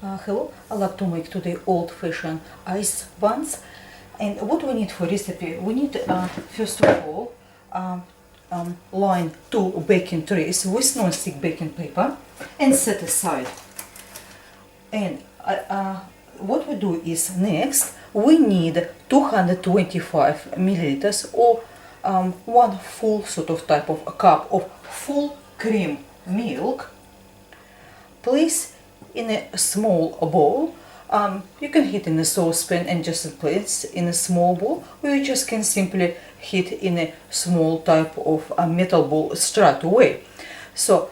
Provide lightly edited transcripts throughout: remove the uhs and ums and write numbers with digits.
Hello, I like to make today old-fashioned ice buns. And what we need for recipe? We need first of all line 2 baking trays with non-stick baking paper and set aside. And what we do is next we need 225 milliliters or one full sort of type of a cup of full cream milk. Place in a small bowl. You can heat in a saucepan and just place in a small bowl, or you just can simply heat in a small type of a metal bowl straight away. So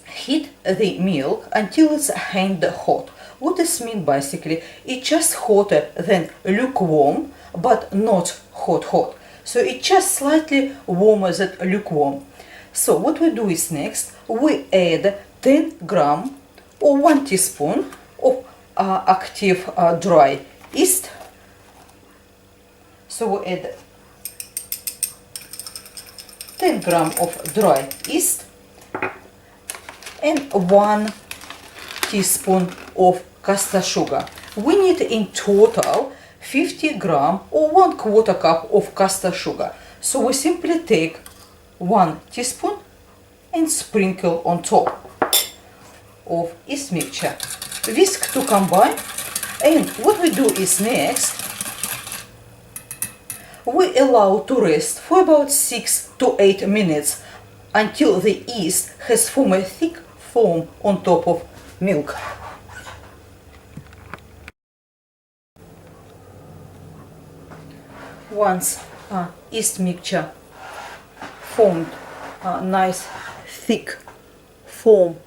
heat the milk until it's hand hot. What this means basically, it's just hotter than lukewarm, but not hot. So it's just slightly warmer than lukewarm. So what we do is next, we add 10 gram or 1 teaspoon of active dry yeast. So we add 10 gram of dry yeast and 1 teaspoon of caster sugar. We need in total 50 gram or 1/4 cup of caster sugar. So we simply take 1 teaspoon and sprinkle on top of yeast mixture. Whisk to combine, and what we do is next we allow to rest for about 6 to 8 minutes until the yeast has formed a thick foam on top of milk. Once yeast mixture formed a nice thick foam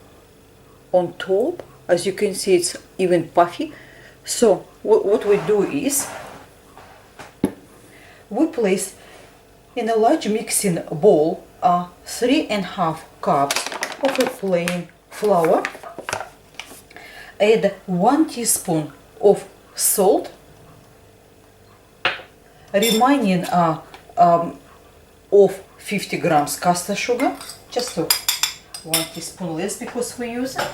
on top, as you can see it's even puffy. So what we do is we place in a large mixing bowl 3.5 cups of a plain flour, add 1 teaspoon of salt, remaining of 50 grams caster sugar, just 1 teaspoon less because we use it.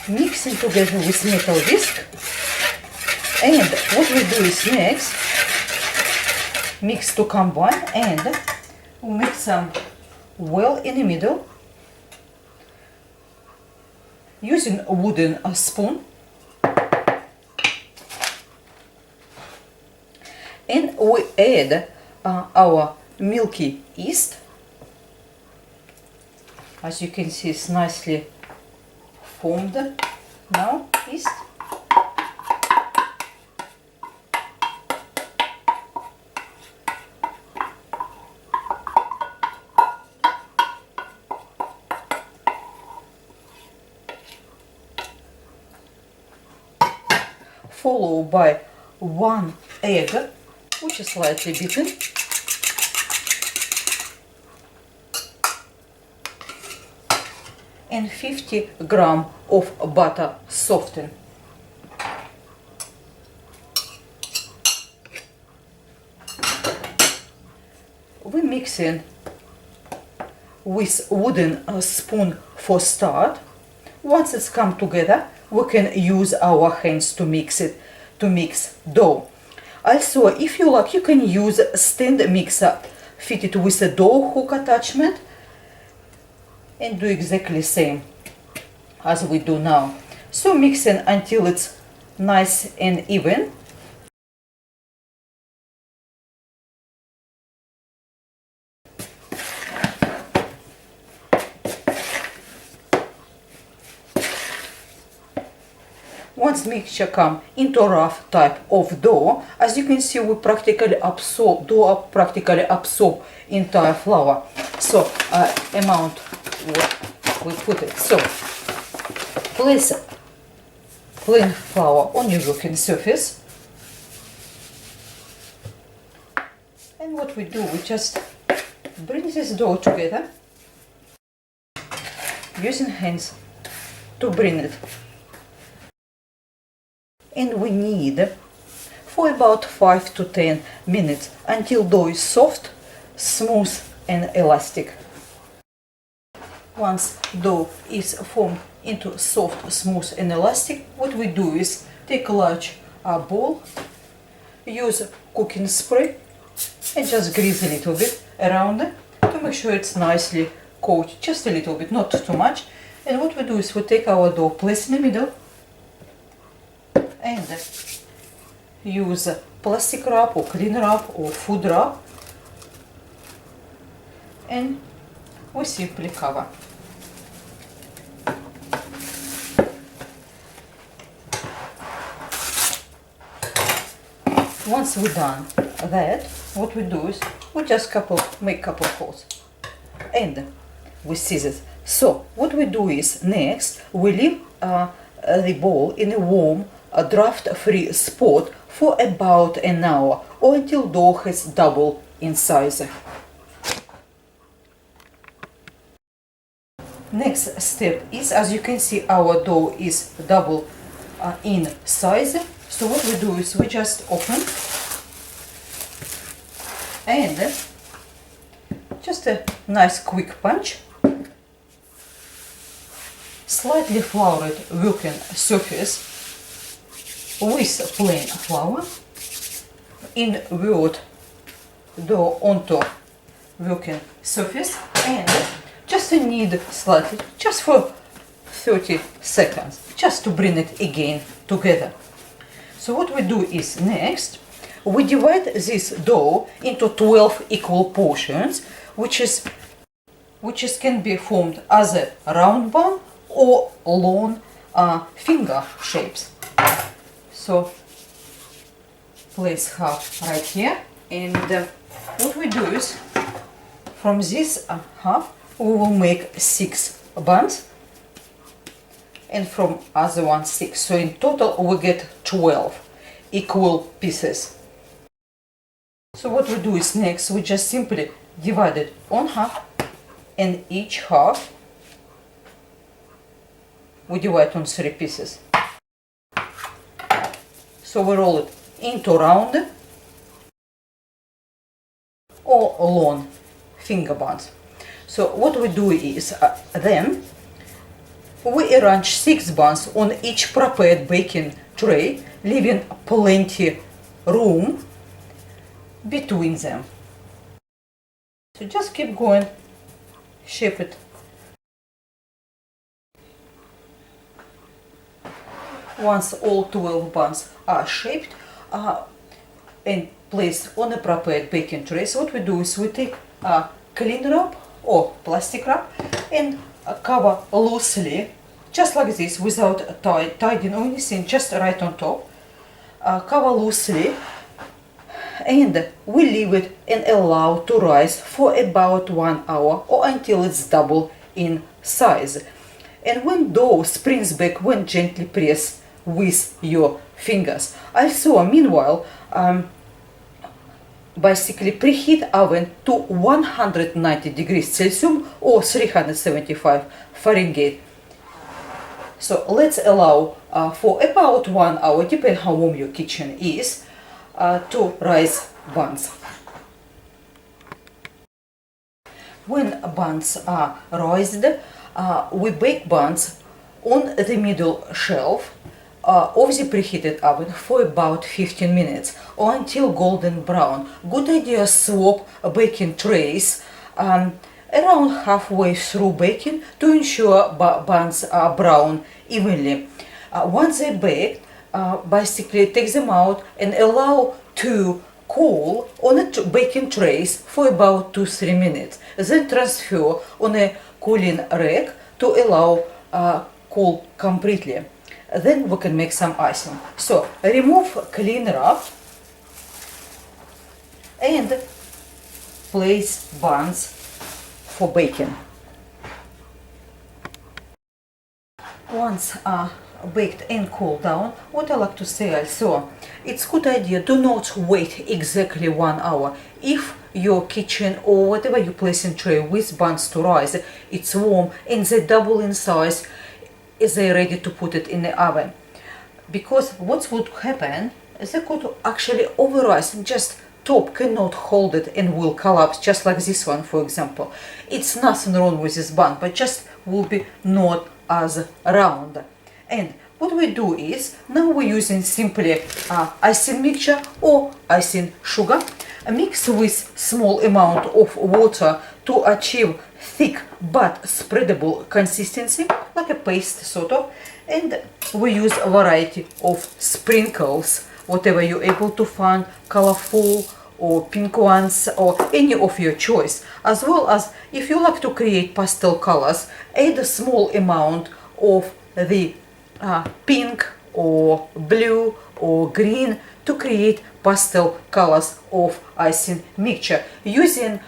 Mixing together with metal whisk, and what we do is next mix to combine, and we mix some well in the middle using a wooden spoon, and we add our milky yeast. As you can see, it's nicely formed now, yeast. Followed by 1 egg, which is slightly beaten, and 50 gram of butter softened. We mix in with wooden spoon for start. Once it's come together, we can use our hands to mix it, to mix dough. Also, if you like, you can use a stand mixer fitted with a dough hook attachment and do exactly the same as we do now. So mixing until it's nice and even. Once mixture come into rough type of dough, as you can see, we practically absorb entire flour. So amount we put it. So place plain flour on your working surface, and what we do, we just bring this dough together using hands to bring it. And we need for about 5 to 10 minutes until dough is soft, smooth and elastic. Once dough is formed into soft, smooth and elastic, what we do is take a large bowl, use cooking spray and just grease a little bit around it to make sure it's nicely coated, just a little bit, not too much. And what we do is we take our dough, place in the middle and use plastic wrap or clean wrap or food wrap, and we simply cover. Once we're done that, what we do is we just make couple holes and with scissors. So what we do is next we leave the bowl in a warm draft-free spot for about an hour or until dough has doubled in size. Next step is, as you can see, our dough is double in size. So what we do is we just open and just a nice quick punch. Slightly floured working surface with plain flour. Invert dough onto working surface and just knead slightly, just for 30 seconds, just to bring it again together. So what we do is next, we divide this dough into 12 equal portions, which can be formed as a round bun or long finger shapes. So place half right here, and what we do is from this half we will make 6 buns, and from other one 6. So in total we get 12 equal pieces. So what we do is next we just simply divide it on half, and each half we divide on 3 pieces. So we roll it into round or long finger buns. So what we do is then we arrange 6 buns on each prepared baking tray, leaving plenty room between them. So just keep going, shape it. Once all 12 buns are shaped and placed on a prepared baking tray, so what we do is we take a clean wrap or plastic wrap and cover loosely, just like this, without tidying or anything, just right on top. Cover loosely, and we leave it and allow to rise for about 1 hour or until it's double in size. And when dough springs back, when gently press with your fingers. Also, meanwhile, basically preheat oven to 190 degrees Celsius or 375 Fahrenheit. So let's allow for about 1 hour, depending how warm your kitchen is, to rise buns. When buns are raised, we bake buns on the middle shelf of the preheated oven for about 15 minutes or until golden brown. Good idea swap baking trays around halfway through baking to ensure buns are brown evenly. Once they're baked, basically take them out and allow to cool on the baking trays for about 2-3 minutes. Then transfer on a cooling rack to allow cool completely. Then we can make some icing. So remove clean wrap and place buns for baking. Once baked and cooled down, what I like to say also, it's good idea, do not wait exactly 1 hour. If your kitchen or whatever you place in tray with buns to rise, it's warm and they double in size, is they ready to put it in the oven. Because what would happen is they could actually over rise and just top cannot hold it and will collapse, just like this one, for example. It's nothing wrong with this bun, but just will be not as round. And what we do is, now we're using simply icing mixture or icing sugar, mix with small amount of water to achieve thick but spreadable consistency, like a paste sort of. And we use a variety of sprinkles, whatever you're able to find, colorful or pink ones or any of your choice. As well as, if you like to create pastel colors, add a small amount of the pink or blue or green to create pastel colors of icing mixture, using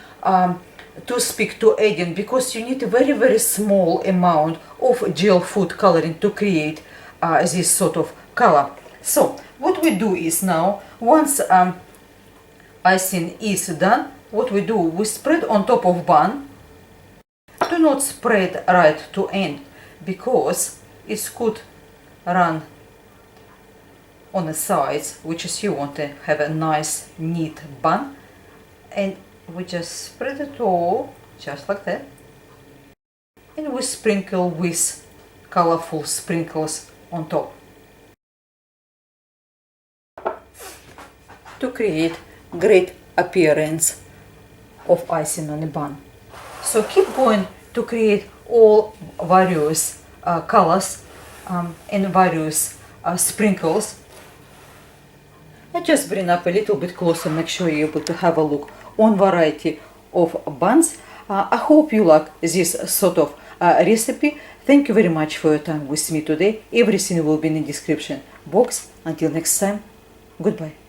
toothpick to adding, because you need a very small amount of gel food coloring to create this sort of color. So what we do is, now once icing is done, what we do, we spread on top of bun. Do not spread right to end, because it could run on the sides, which is, you want to have a nice neat bun. And we just spread it all just like that, and we sprinkle with colorful sprinkles on top to create great appearance of icing on the bun. So keep going to create all various colors and various sprinkles. And just bring up a little bit closer, make sure you're able to have a look on variety of buns. I hope you like this sort of recipe. Thank you very much for your time with me today. Everything will be in the description box. Until next time, goodbye.